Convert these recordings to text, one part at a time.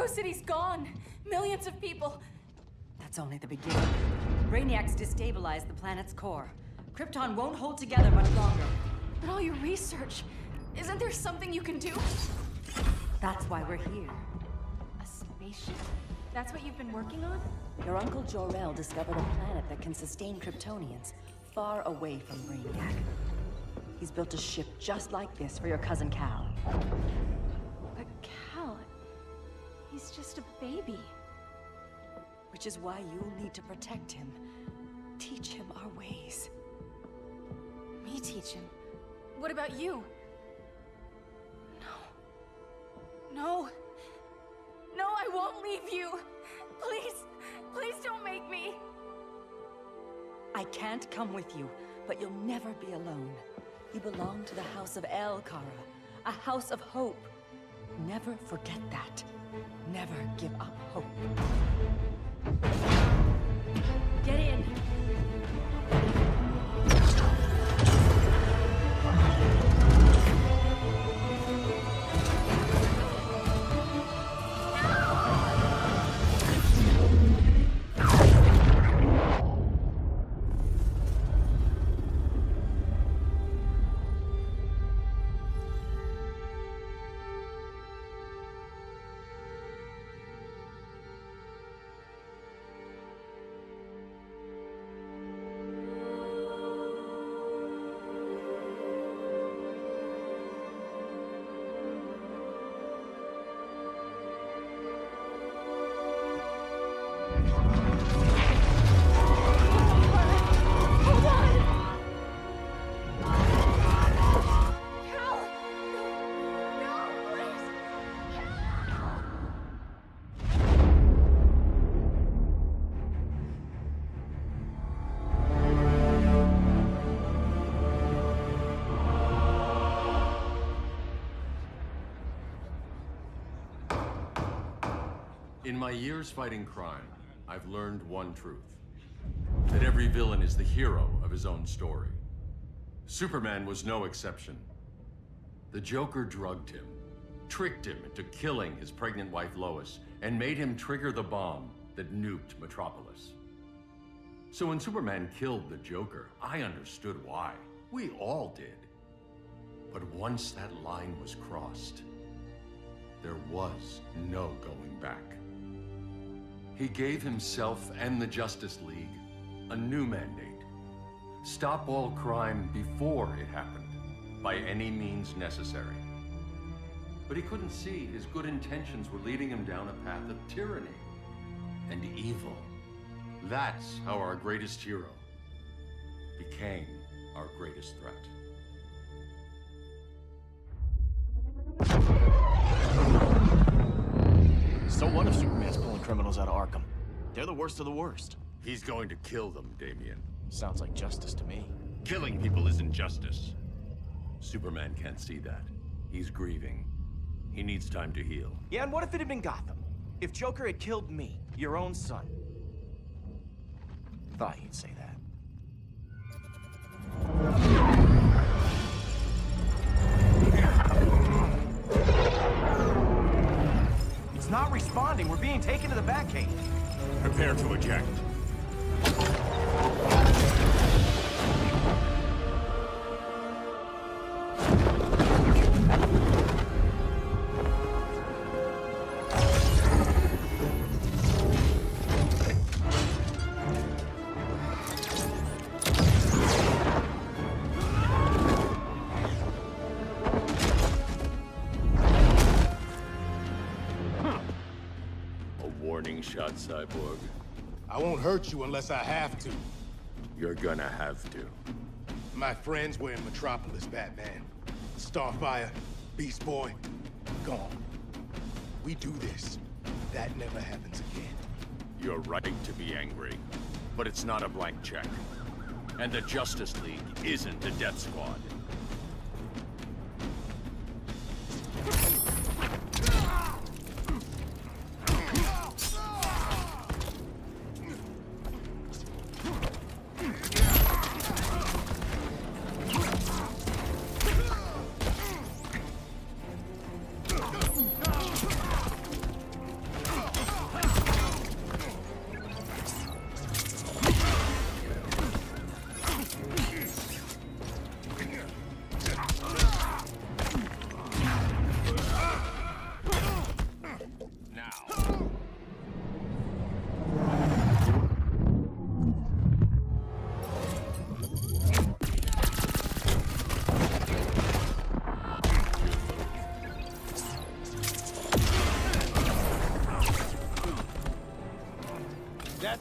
city's gone. Millions of people. That's only the beginning. Brainiac's destabilized the planet's core. Krypton won't hold together much longer. But all your research, isn't there something you can do? That's why we're here. A spaceship? That's what you've been working on? Your uncle Jor-El discovered a planet that can sustain Kryptonians, far away from Brainiac. He's built a ship just like this for your cousin Cal. But Cal, he's just a baby. Which is why you'll need to protect him. Teach him our ways. Me teach him? What about you? No. No, I won't leave you. Please, please don't make me. I can't come with you, but you'll never be alone. You belong to the House of El, Kara. A house of hope. Never forget that. Never give up hope. Get in. In my years fighting crime, I've learned one truth. That every villain is the hero of his own story. Superman was no exception. The Joker drugged him, tricked him into killing his pregnant wife Lois, and made him trigger the bomb that nuked Metropolis. So when Superman killed the Joker, I understood why. We all did. But once that line was crossed, there was no going back. He gave himself and the Justice League a new mandate. Stop all crime before it happened, by any means necessary. But he couldn't see his good intentions were leading him down a path of tyranny and evil. That's how our greatest hero became our greatest threat. So what if Superman's pulling criminals out of Arkham? They're the worst of the worst. He's going to kill them, Damian. Sounds like justice to me. Killing people isn't justice. Superman can't see that. He's grieving. He needs time to heal. Yeah, and what if it had been Gotham? If Joker had killed me, your own son? Thought you'd say that. It's not responding. We're being taken to the Batcave. Prepare to eject. Warning shot, Cyborg. I won't hurt you unless I have to. You're gonna have to. My friends were in Metropolis, Batman. Starfire, Beast Boy, gone. We do this. That never happens again. You're right to be angry, but it's not a blank check. And the Justice League isn't the Death Squad.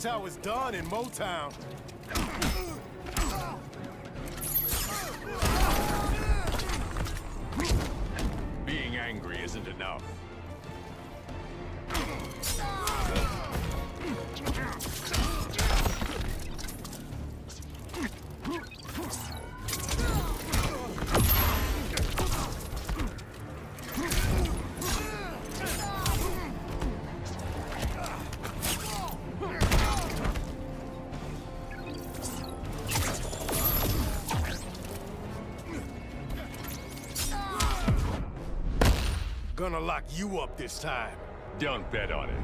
That's how it's done in Motown. Being angry isn't enough. Gonna lock you up this time. Don't bet on it.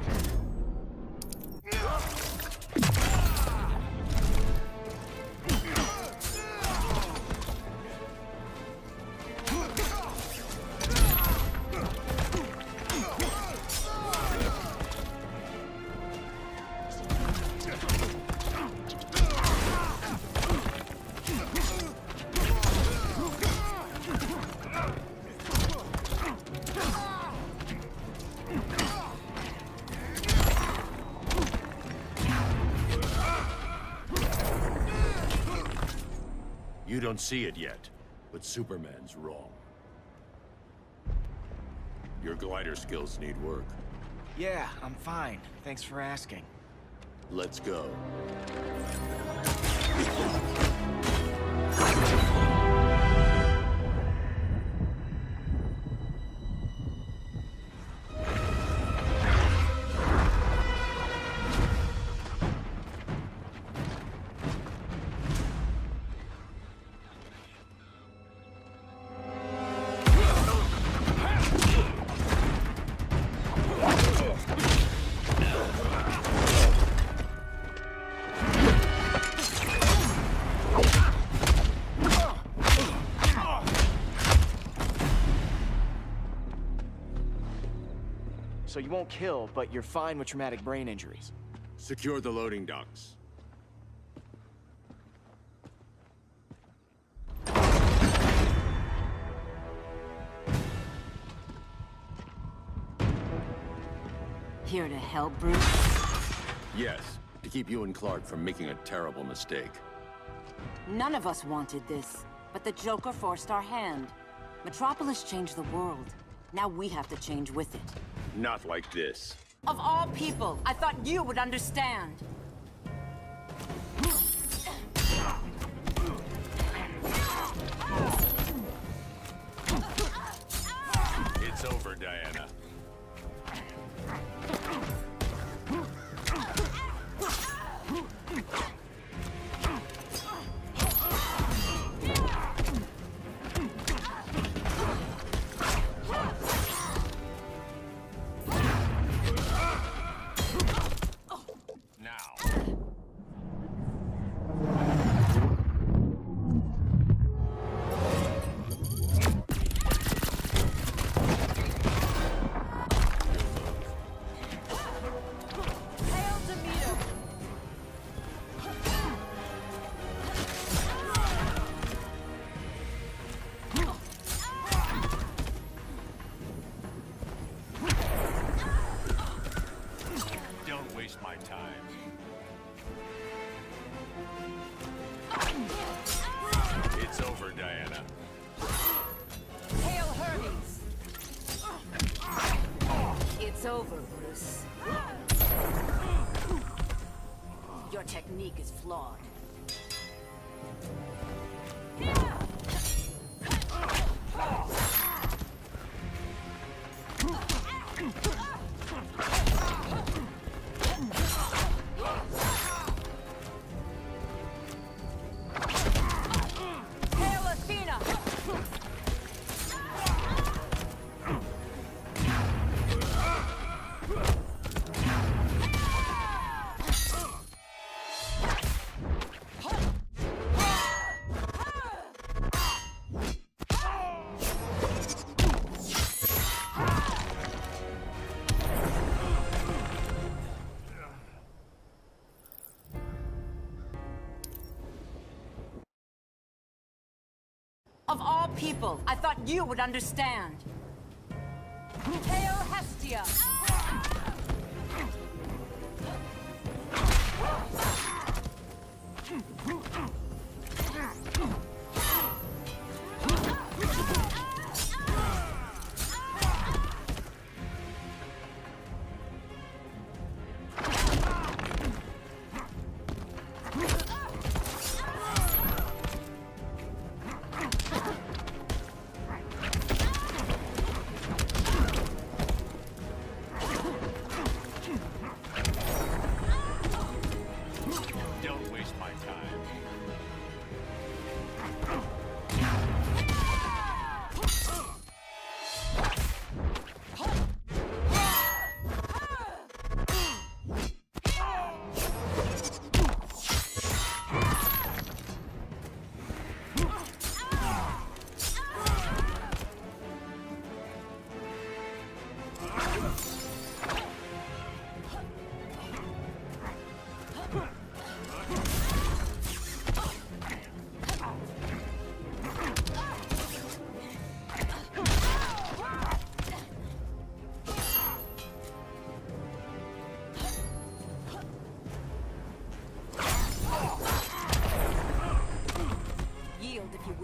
You don't see it yet, but Superman's wrong. Your glider skills need work. Yeah, I'm fine. Thanks for asking. Let's go. So you won't kill, but you're fine with traumatic brain injuries. Secure the loading docks. Here to help, Bruce? Yes, to keep you and Clark from making a terrible mistake. None of us wanted this, but the Joker forced our hand. Metropolis changed the world. Now we have to change with it. Not like this. Of all people, I thought you would understand. It's over, Diana. It's over, Diana. Hail Hermes! It's over, Bruce. Your technique is flawed. Of all people, I thought you would understand. Hail Hestia!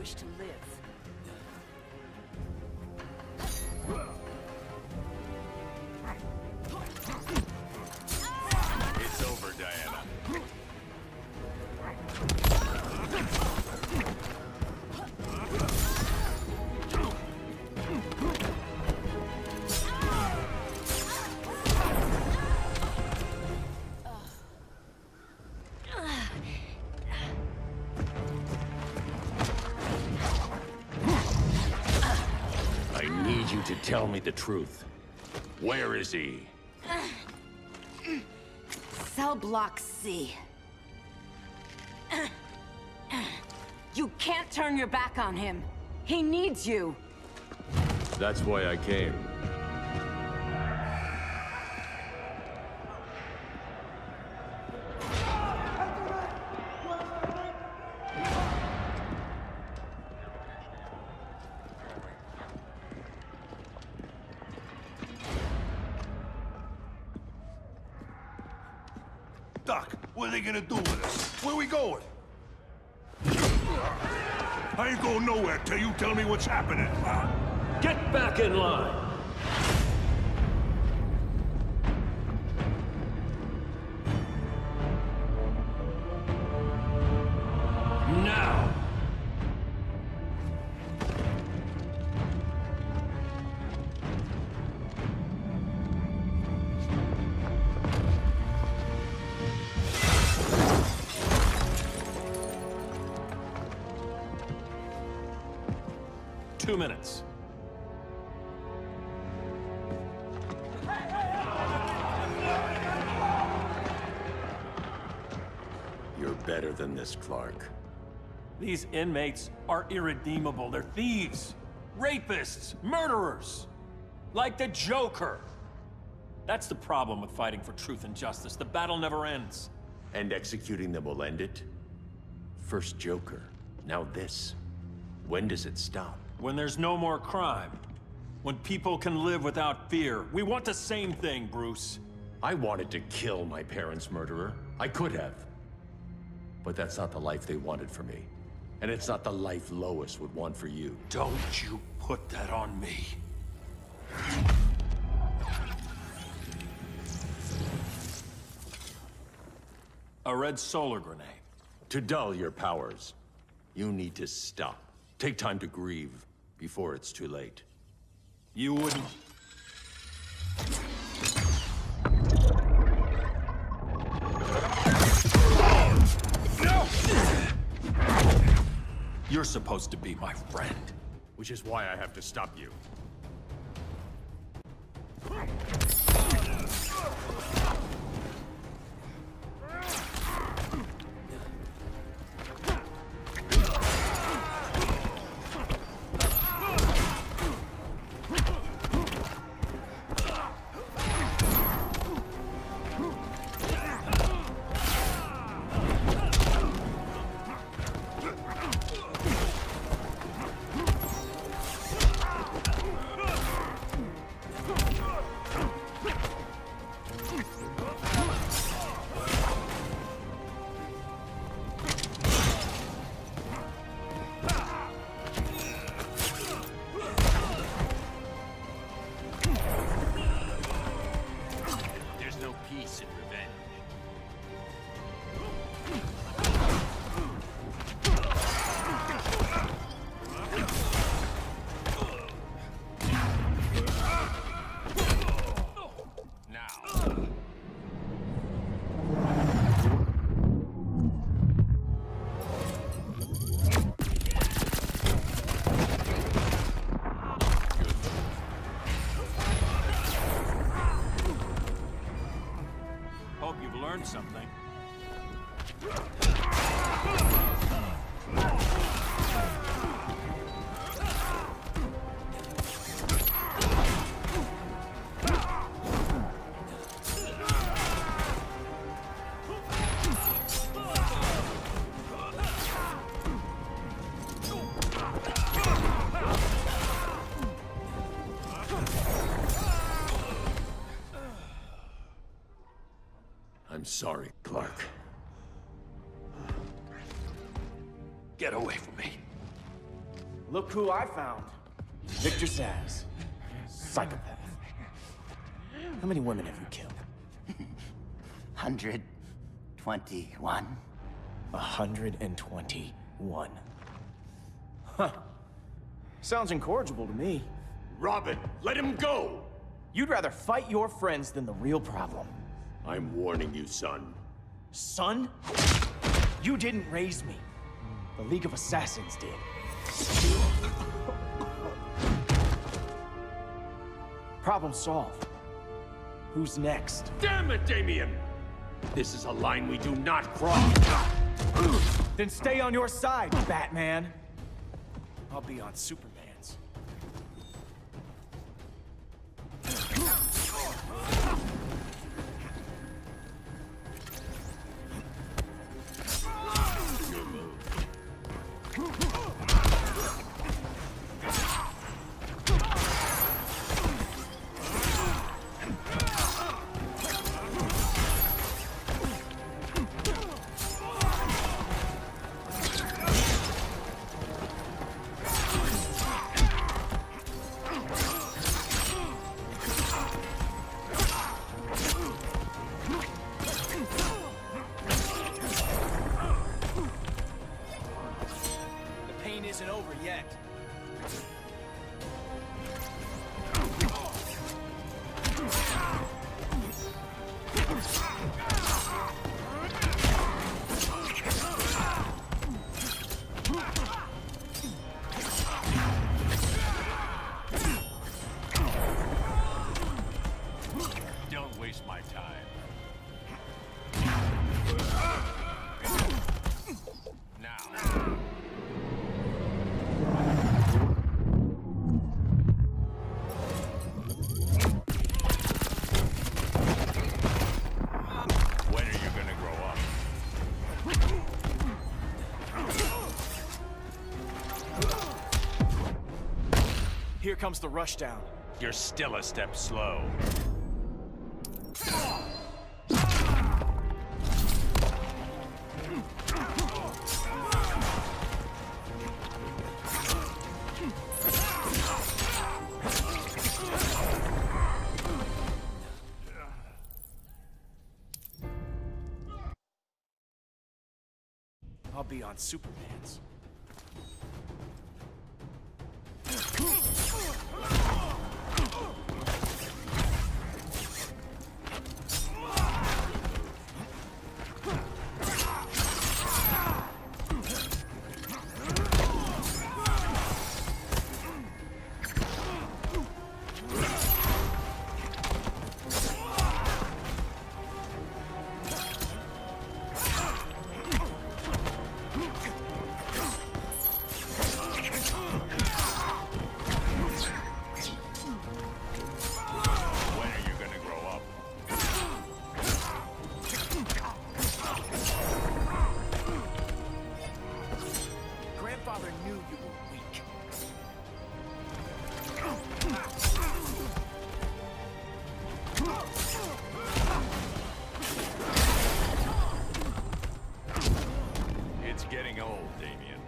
wish to live. It's over, Diana. I need you to tell me the truth. Where is he? Cell block C. You can't turn your back on him. He needs you. That's why I came. Doc, what are they gonna do with us? Where we going? I ain't going nowhere till you tell me what's happening. Get back in line! Now! Two minutes. You're better than this, Clark. These inmates are irredeemable. They're thieves, rapists, murderers. Like the Joker. That's the problem with fighting for truth and justice. The battle never ends. And executing them will end it? First Joker, now this. When does it stop? When there's no more crime. When people can live without fear. We want the same thing, Bruce. I wanted to kill my parents' murderer. I could have. But that's not the life they wanted for me. And it's not the life Lois would want for you. Don't you put that on me. A red solar grenade. To dull your powers, you need to stop. Take time to grieve before it's too late. You wouldn't... You're supposed to be my friend. Which is why I have to stop you. sorry, Clark. Get away from me. Look who I found. Victor Zsasz. Psychopath. How many women have you killed? 121. 121. Huh. Sounds incorrigible to me. Robin, let him go! You'd rather fight your friends than the real problem. I'm warning you, son. Son? You didn't raise me. The League of Assassins did. Problem solved. Who's next? Damn it, Damien! This is a line we do not cross. Then stay on your side, Batman. I'll be on Superman's. Here comes the rushdown. You're still a step slow. I'll be on Superman's. Getting old, Damien.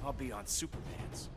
I'll be on Superman's.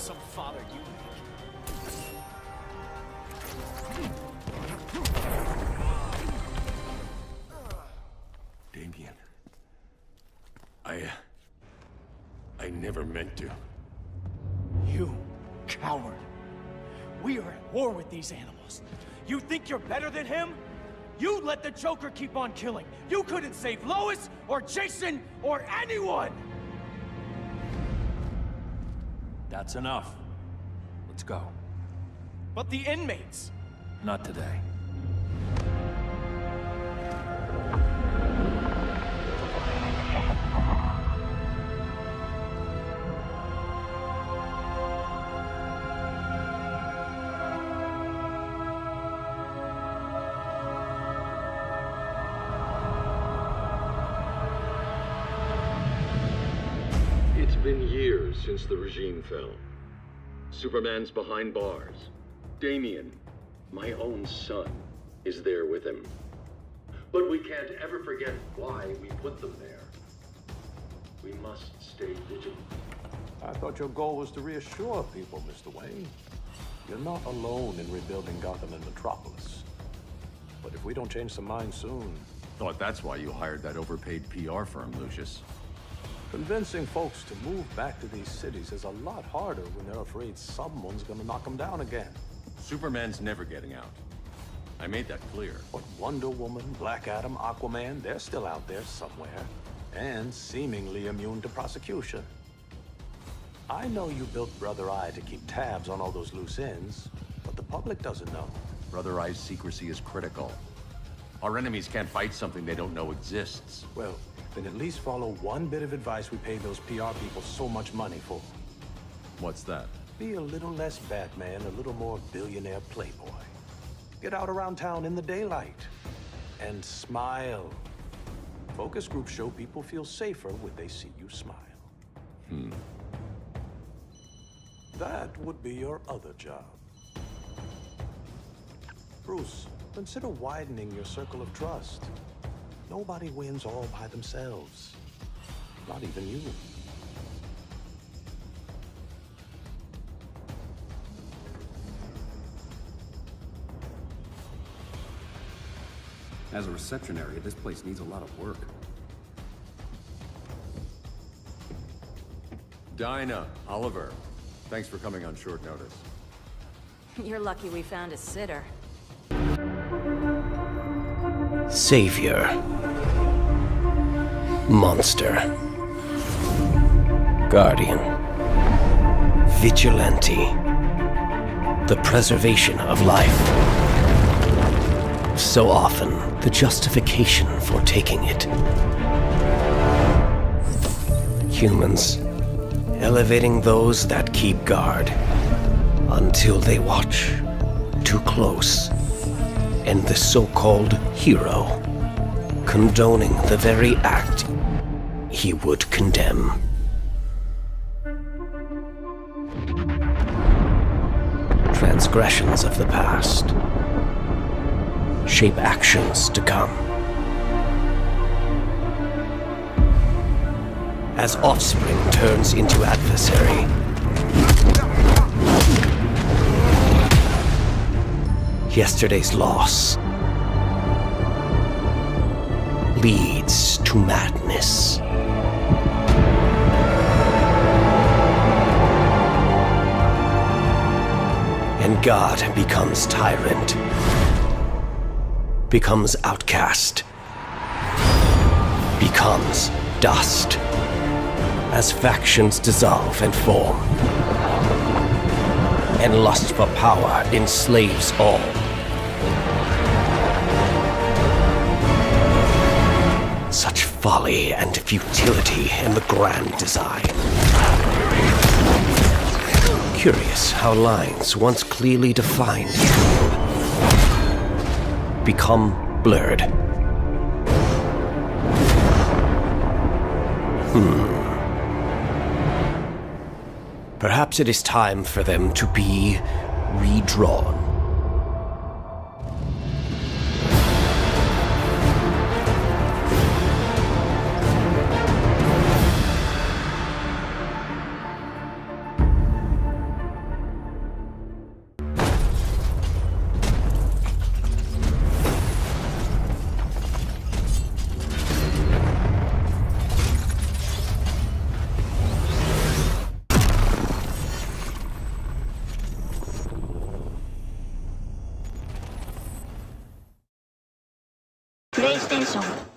some father you make. Damien. I never meant to. You coward. We are at war with these animals. You think you're better than him? You let the Joker keep on killing. You couldn't save Lois, or Jason, or anyone! That's enough. Let's go. But the inmates! Not today. It's been years since the regime fell. Superman's behind bars. Damien, my own son, is there with him. But we can't ever forget why we put them there. We must stay vigilant. I thought your goal was to reassure people, Mr. Wayne. You're not alone in rebuilding Gotham and Metropolis. But if we don't change some minds soon... Thought that's why you hired that overpaid PR firm, Lucius. Convincing folks to move back to these cities is a lot harder when they're afraid someone's gonna knock them down again. Superman's never getting out. I made that clear. But Wonder Woman, Black Adam, Aquaman, they're still out there somewhere. And seemingly immune to prosecution. I know you built Brother Eye to keep tabs on all those loose ends, but the public doesn't know. Brother Eye's secrecy is critical. Our enemies can't fight something they don't know exists. Well, then at least follow one bit of advice we pay those PR people so much money for. What's that? Be a little less Batman, a little more billionaire playboy. Get out around town in the daylight. And smile. Focus groups show people feel safer when they see you smile. That would be your other job. Bruce, consider widening your circle of trust. Nobody wins all by themselves. Not even you. As a reception area, this place needs a lot of work. Dinah, Oliver, thanks for coming on short notice. You're lucky we found a sitter. Savior. Monster. Guardian. Vigilante. The preservation of life. So often, the justification for taking it. Humans, elevating those that keep guard, until they watch too close, and the so-called hero, condoning the very act he would condemn. Transgressions of the past shape actions to come. As offspring turns into adversary, yesterday's loss leads to madness. And God becomes tyrant, becomes outcast, becomes dust, as factions dissolve and form, and lust for power enslaves all. Such folly and futility in the grand design. Curious how lines once clearly defined become blurred. Perhaps it is time for them to be redrawn. PlayStation